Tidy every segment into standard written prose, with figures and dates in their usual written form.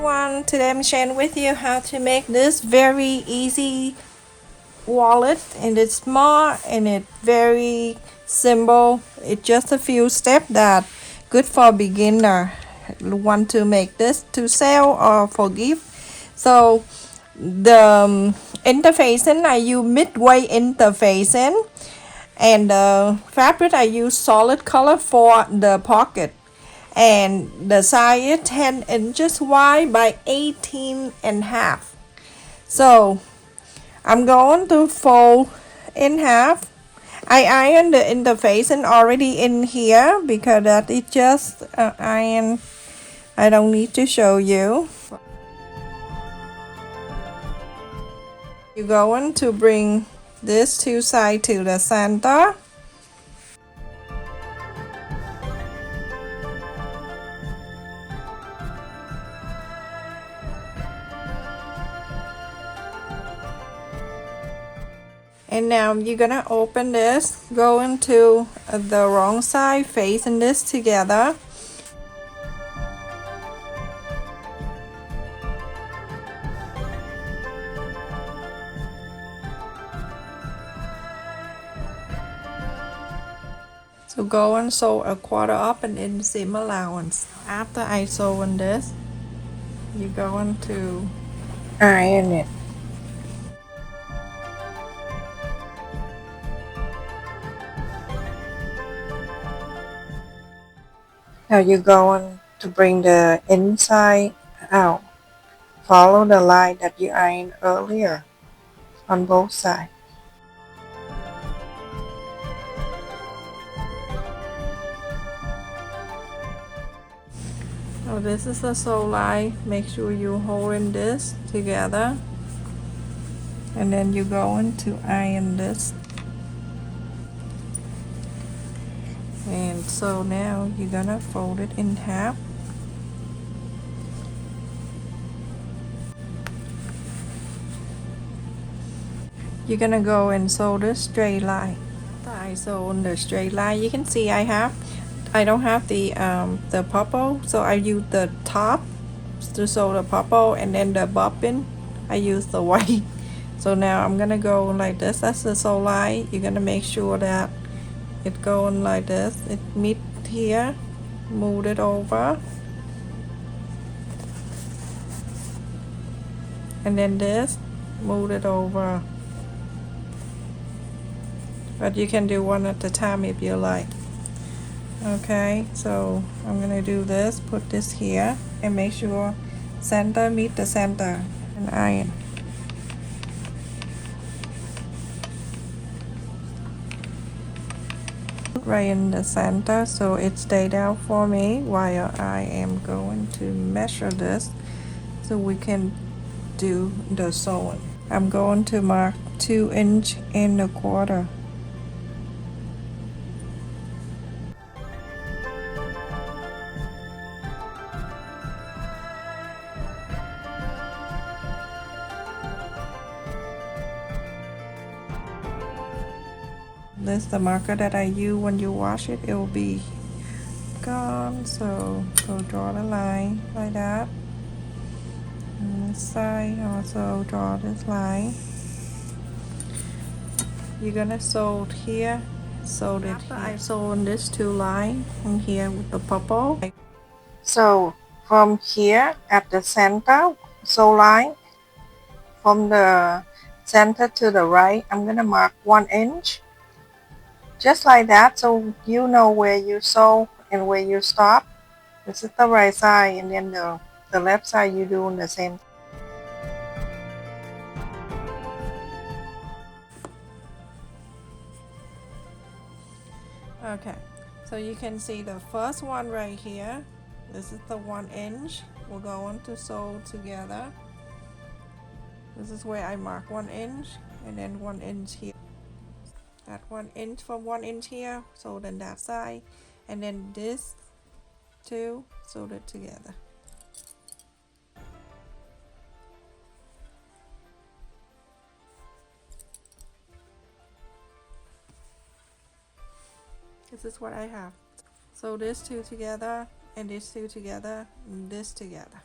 everyone, today I'm sharing with you how to make this very easy wallet, and it's small and it's very simple. It's just a few steps that good for beginner want to make this to sell or for gift. So the interfacing, I use midway interfacing, and the fabric I use solid color for the pocket, and the size is 10 inches wide by 18 and a half. So I'm going to fold in half. I iron the interfacing already in here because that is just iron. I don't need to show you. You're going to bring this two sides to the center. And now you're gonna open this, go into the wrong side, facing this together. So go and sew a quarter up and in seam allowance. After I sew on this, you're going to iron it. Now you're going to bring the inside out. Follow the line that you ironed earlier on both sides. So this is the sew line. Make sure you holding this together, and then you're going to iron this. And so now you're gonna fold it in half. You're gonna go and sew the straight line. After I sew on the straight line, you can see I don't have the purple, so I use the top to sew the purple, and then the bobbin I use the white. So now I'm gonna go like this. That's the sew line. You're gonna make sure that it going like this. It meet here. Move it over, and then this, move it over. But you can do one at a time if you like. Okay, so I'm gonna do this, put this here, and make sure center meet the center, and iron. Right in the center, so it stayed out for me while I am going to measure this so we can do the sewing. I'm going to mark 2 inch and a quarter. This is the marker that I use. When you wash it, it will be gone. So go draw the line like that. And this side also draw this line. You're gonna sew it here. Sew it here. I sew on this two line and here with the purple. So from here at the center sew line, from the center to the right, I'm gonna mark 1 inch. Just like that, so you know where you sew and where you stop. This is the right side, and then the left side you do the same. Okay, so you can see the first one right here. This is the 1 inch. We're going to sew together. This is where I mark 1 inch, and then 1 inch here. That 1 inch from 1 inch here, so then that side, and then this two, sewed it together. This is what I have. So this two together, and this two together, and this together.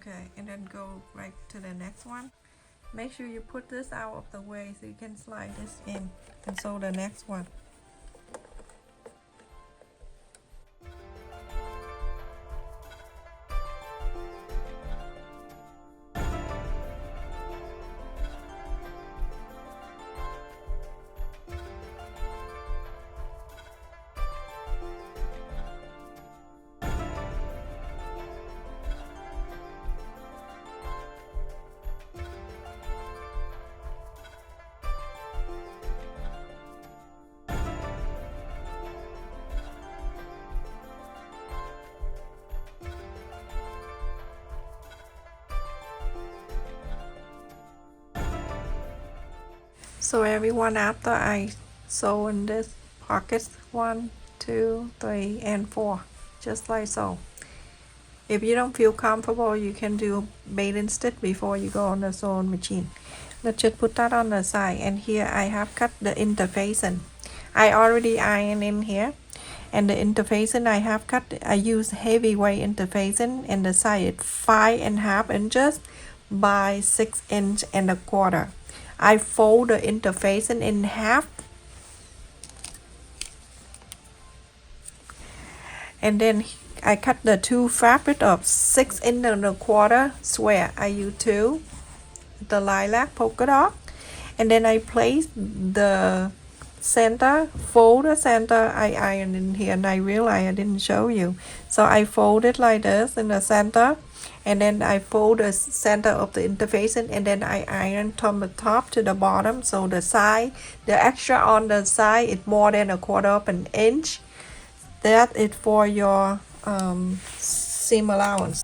Okay, and then go right to the next one. Make sure you put this out of the way so you can slide this in and sew the next one. So everyone, after I sew in this pockets 1, 2, 3, and 4, just like so. If you don't feel comfortable, you can do bait and stitch before you go on the sewing machine. Let's just put that on the side, and here I have cut the interfacing. I already ironed in here, and the interfacing I have cut, I use heavyweight interfacing, and the size is 5.5 inches by 6.25 inches. I fold the interfacing in half, and then I cut the two fabric of 6.25 inches square. I use two, the lilac polka dot, and then I place the center, fold the center. I iron in here, and I realize I didn't show you, so I fold it like this in the center, and then I fold the center of the interfacing, and then I iron from the top to the bottom, so the side, the extra on the side is more than 1/4 inch. That is for your seam allowance.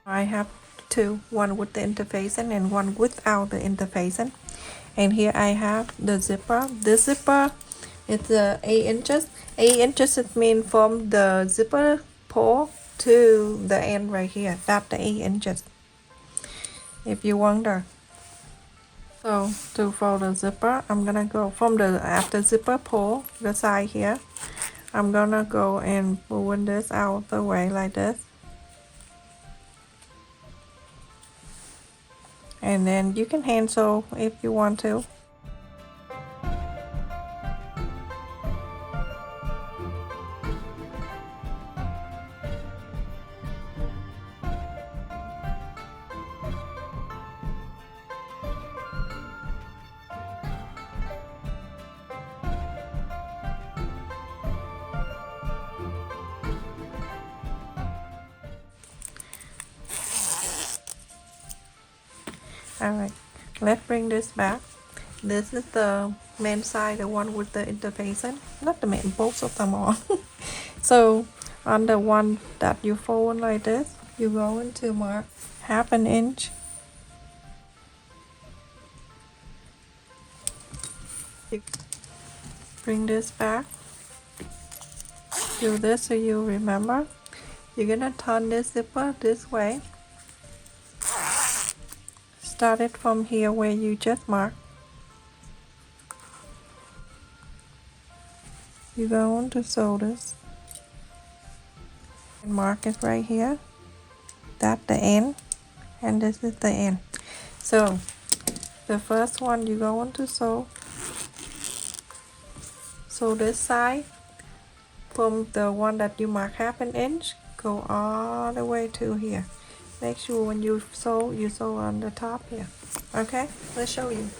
I have two, one with the interfacing and one without the interfacing. And here I have the zipper. This zipper is 8 inches. 8 inches it means from the zipper pull to the end right here. That's the 8 inches, if you wonder. So to fold the zipper, I'm gonna go from the after zipper pull, the side here. I'm gonna go and move this out of the way like this. And then you can hand sew if you want to. Alright, let's bring this back. This is the main side, the one with the interfacing. Not the main, both of them are. So on the one that you fold like this, you go into mark 1/2 inch. You bring this back. Do this so you remember. You're gonna turn this zipper this way. Start it from here where you just marked. You go on to sew this and mark it right here. That's the end, and this is the end. So the first one you go on to sew this side from the one that you mark 1/2 inch, go all the way to here. Make sure when you sew on the top here. Okay, let's show you.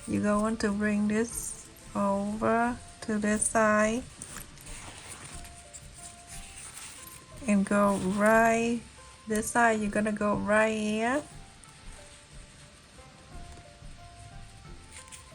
you're going to bring this over to this side and go right this side. You're gonna go right here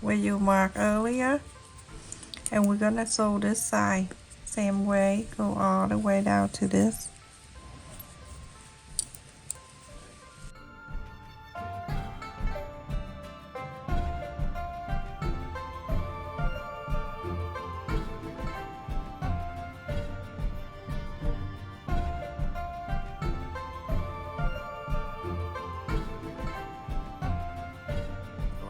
where you marked earlier, and we're gonna sew this side same way, go all the way down to this.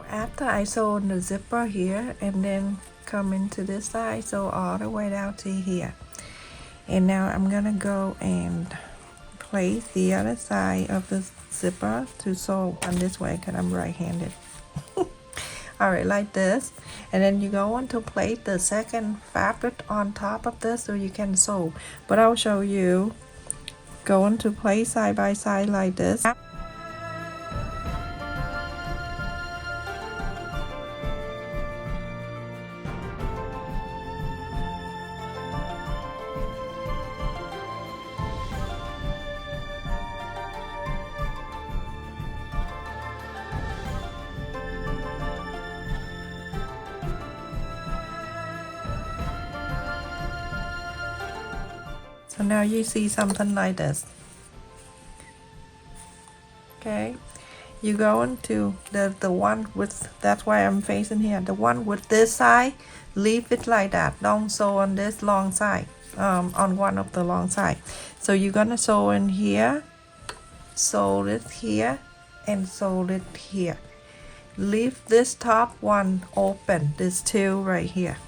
After I sew the zipper here and then come into this side, sew all the way down to here. And now I'm gonna go and place the other side of the zipper to sew on this way because I'm right-handed. Alright, like this. And then you go on to place the second fabric on top of this so you can sew. But I'll show you going to place side by side like this. So now you see something like this. Okay, you go into the one with, that's why I'm facing here, the one with this side, leave it like that. Don't sew on this long side, on one of the long side. So you're gonna sew in here, sew it here, and sew it here. Leave this top one open, this two right here.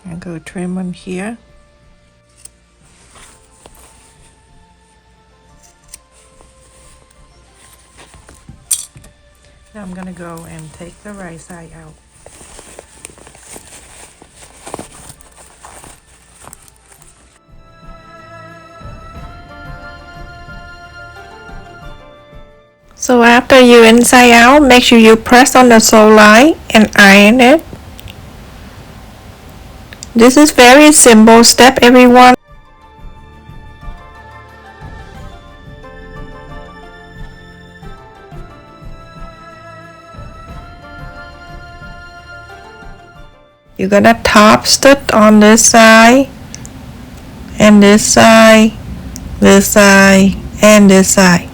And go trim on here. Now I'm gonna go and take the right side out. So after you inside out, make sure you press on the sew line and iron it. This is very simple step, everyone. You're gonna top stitch on this side and this side, this side, and this side.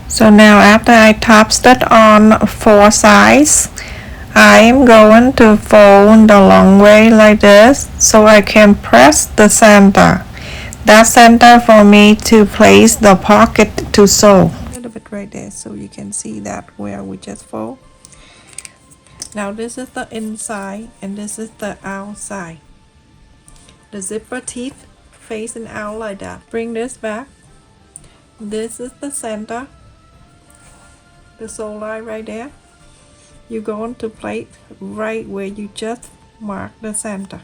So now after I top stitch on 4 sides, I am going to fold the long way like this so I can press the center. That center for me to place the pocket to sew. A little bit right there so you can see that where we just fold. Now this is the inside and this is the outside. The zipper teeth facing out like that. Bring this back. This is the center. The sew line right there. You're going to place right where you just marked the center.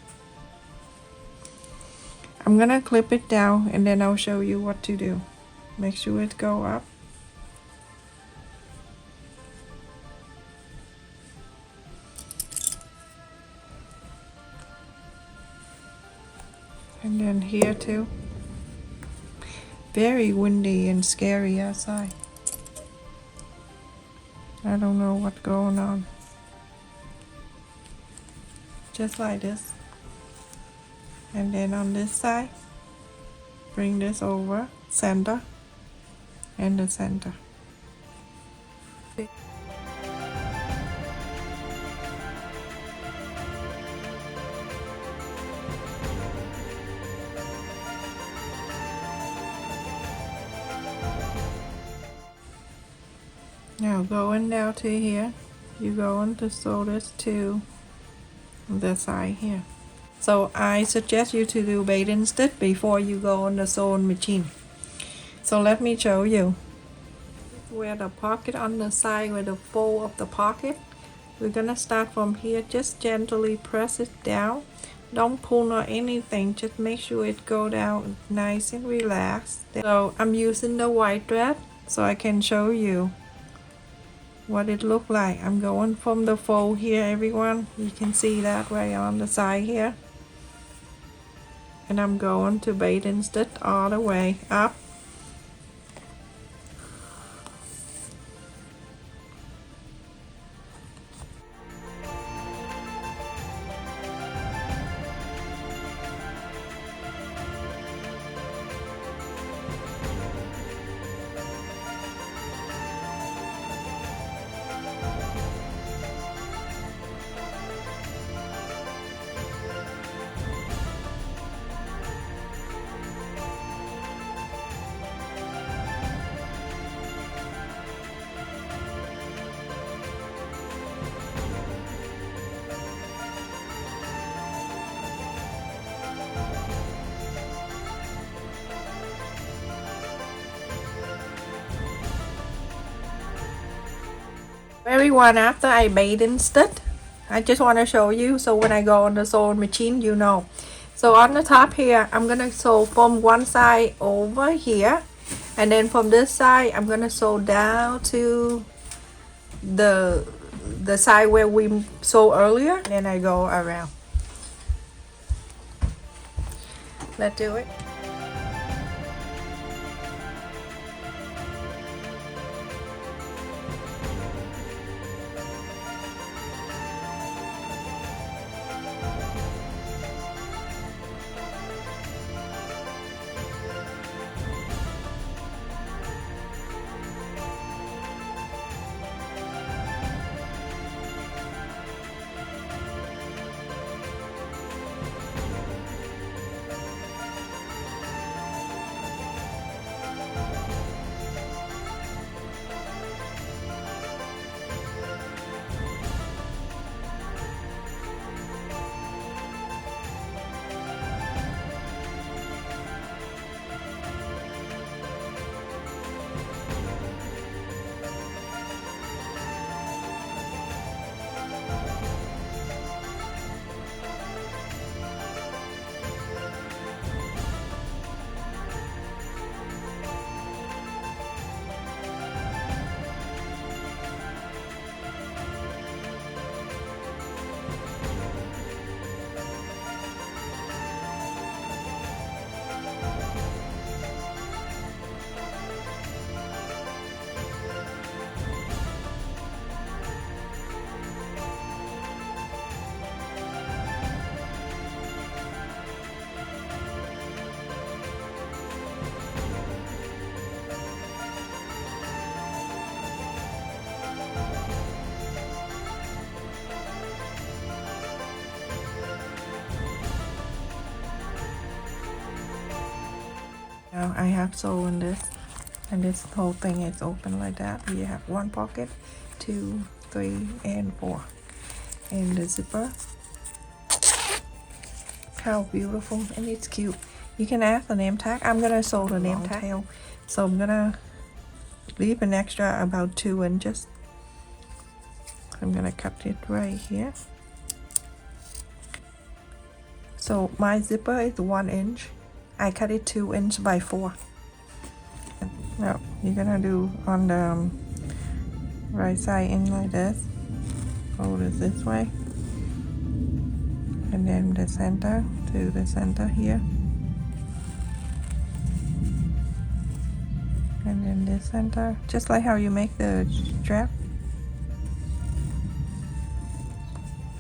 I'm gonna clip it down and then I'll show you what to do. Make sure it go up And then here too. Very windy and scary outside. I don't know what's going on. Just like this. And then on this side, bring this over, center, and the center. Now going down to here, you're going to sew this to the side here. So I suggest you to do bait and stitch before you go on the sewing machine. So let me show you. Where the pocket on the side, where the fold of the pocket, we're gonna start from here. Just gently press it down. Don't pull or anything, just make sure it go down nice and relaxed. So I'm using the white thread so I can show you what it look like. I'm going from the fold here, everyone. You can see that right on the side here. And I'm going to bait and stitch all the way up. Everyone, after I bait and stitch, I just want to show you so when I go on the sewing machine, you know. So on the top here, I'm gonna sew from one side over here, and then from this side I'm gonna sew down to the side where we sewed earlier, and then I go around. Let's do it. Now I have sewn this, and this whole thing is open like that. You have one pocket, 2, 3, and 4, and the zipper. How beautiful, and it's cute. You can add the name tag. I'm gonna sew the name tag, so I'm gonna leave an extra about 2 inches. I'm gonna cut it right here. So my zipper is 1 inch. I cut it 2 inches by 4. Now you're gonna do on the right side in like this. Hold it this way, and then the center to the center here. and then this center, just like how you make the strap.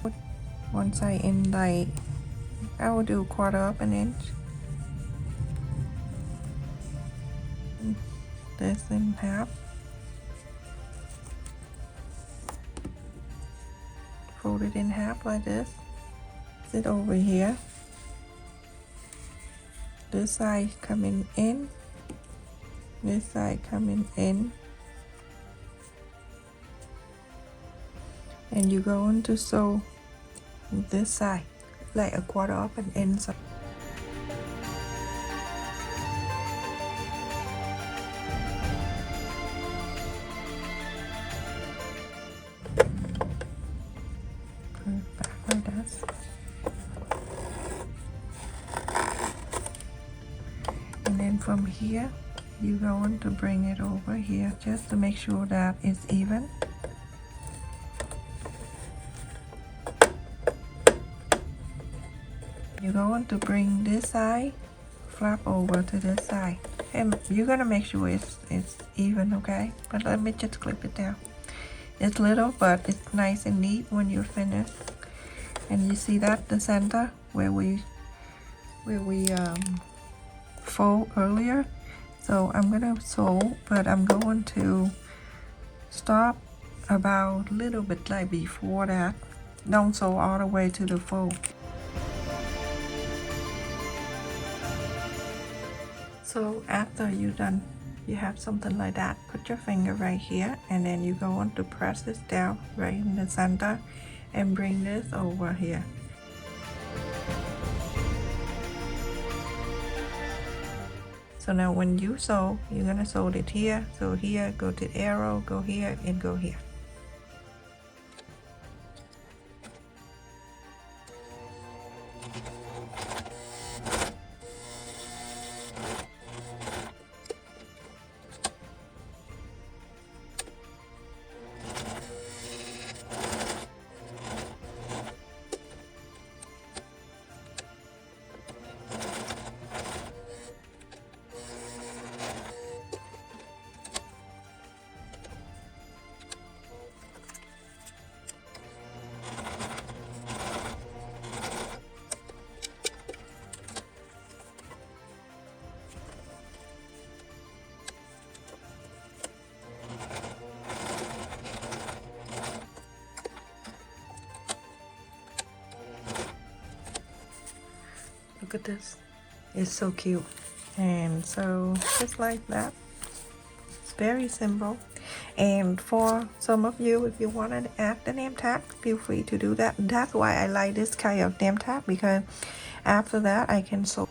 Put one side in, like I will do 1/4 inch, this in half, fold it in half like this, sit over here, this side coming in, this side coming in, and you're going to sew this side like a 1/4 inch. Put it back like this. And then from here, you're going to bring it over here just to make sure that it's even. You're going to bring this side, flap over to this side. And you're gonna make sure it's even, okay? But let me just clip it down. It's little, but it's nice and neat when you're finished. And you see that the center where we fold earlier. So I'm gonna sew, but I'm going to stop about a little bit like before that. Don't sew all the way to the fold. So after you're done, you have something like that, put your finger right here, and then you go on to press this down right in the center and bring this over here. So now when you sew, you're gonna sew it here. So here, go to the arrow, go here, and go here. Look at this, it's so cute. And so just like that, it's very simple. And for some of you, if you want to add the name tag, feel free to do that. That's why I like this kind of name tag, because after that I can sew.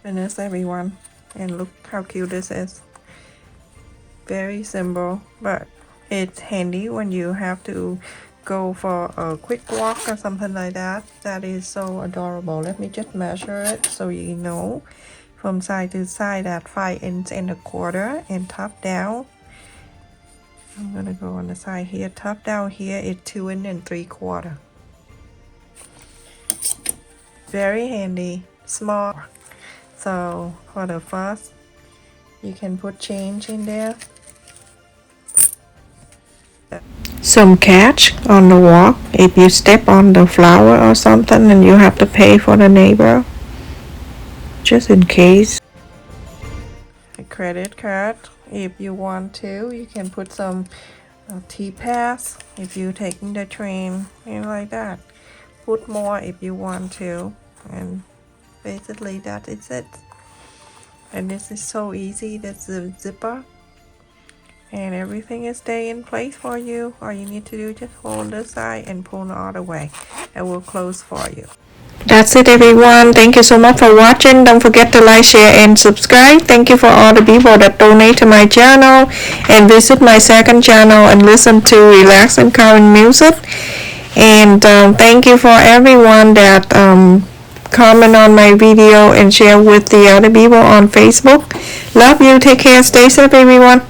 Finish everyone, and look how cute this is. Very simple, but it's handy when you have to go for a quick walk or something like that. That is so adorable. Let me just measure it so you know. From side to side at 5 1/4 inch, and top down, I'm gonna go on the side here. Top down here is 2 3/4 inch. Very handy, small. So for the first, you can put change in there. Some catch on the wall. If you step on the flower or something and you have to pay for the neighbor, just in case. A credit card. If you want to, you can put some T-Pass if you're taking the train, and like that. Put more if you want to, and basically that is it. And this is so easy. That's the zipper. And everything is stay in place for you. All you need to do is just hold this side and pull the other way. It will close for you. That's it, everyone. Thank you so much for watching. Don't forget to like, share, and subscribe. Thank you for all the people that donate to my channel and visit my second channel and listen to relax and calming music. And thank you for everyone that comment on my video and share with the other people on Facebook. Love you. Take care. Stay safe, everyone.